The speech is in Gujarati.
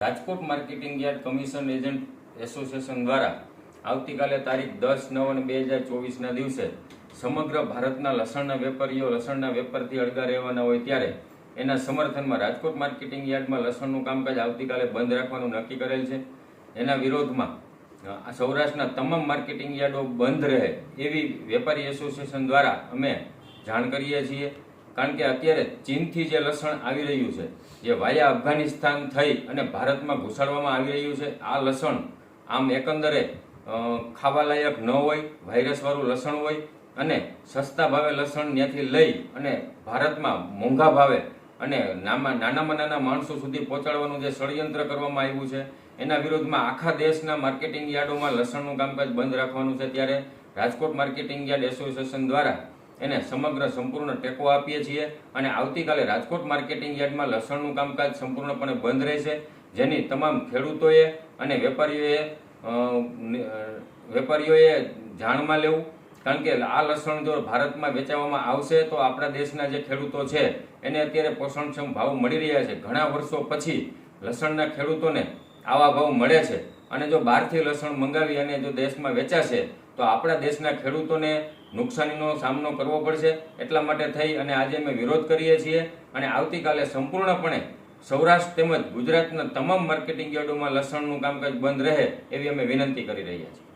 Rajkot marketing yard commission agent association દ્વારા આવતીકાલે તારીખ 10/9/2024ના દિવસે સમગ્ર ભારતના લસણના વેપારીઓ લસણના વેપારથી અળગા રહેવાના હોય ત્યારે એના સમર્થનમાં રાજકોટ માર્કેટિંગ યાર્ડમાં લસણનું કામકાજ આવતીકાલે બંધ રાખવાનું નક્કી કરેલ છે। એના વિરોધમાં સૌરાષ્ટ્રના તમામ માર્કેટિંગ યાર્ડો બંધ રહે એવી વેપારી એસોસિએશન દ્વારા અમે જાણ કરીએ છીએ। કારણ કે અત્યારે ચીનથી જે લસણ આવી રહ્યું છે, જે વાયા અફઘાનિસ્તાન થઈ અને ભારતમાં ઘુસાડવામાં આવી રહ્યું છે, આ લસણ આમ એકંદરે ખાવાલાયક ન હોય, વાયરસવાળું લસણ હોય અને સસ્તા ભાવે લસણ ત્યાંથી લઈ અને ભારતમાં મોંઘા ભાવે અને નાનામાં નાના માણસો સુધી પહોંચાડવાનું જે ષડયંત્ર કરવામાં આવ્યું છે, એના વિરોધમાં આખા દેશના માર્કેટિંગ યાર્ડોમાં લસણનું કામકાજ બંધ રાખવાનું છે। ત્યારે રાજકોટ માર્કેટિંગ યાર્ડ એસોસિએશન દ્વારા એને સંપૂર્ણ ટેકો આપીએ છીએ અને આવતીકાલે રાજકોટ માર્કેટિંગ યાર્ડમાં લસણનું કામકાજ સંપૂર્ણપણે બંધ રહેશે, જેની તમામ ખેડૂતોએ અને વેપારીઓએ જાણમાં લેવું। કારણ કે આ લસણ જો ભારતમાં વેચાવામાં આવશે તો આપણા દેશના જે ખેડૂતો છે એને અત્યારે પોષણક્ષમ ભાવ મળી રહ્યા છે। ઘણા વર્ષો પછી લસણના ખેડૂતોને આવા ભાવ મળે છે અને જો બહારથી લસણ મંગાવી અને જો દેશમાં વેચાશે તો આપણા દેશના ખેડૂતોને નુકસાનીનો સામનો કરવો પડશે। એટલા માટે થઈ અને આજે અમે વિરોધ કરીએ છીએ અને આવતીકાલે સંપૂર્ણપણે સૌરાષ્ટ્ર તેમજ ગુજરાતના તમામ માર્કેટિંગ યાર્ડોમાં લસણનું કામકાજ બંધ રહે એવી અમે વિનંતી કરી રહ્યા છીએ।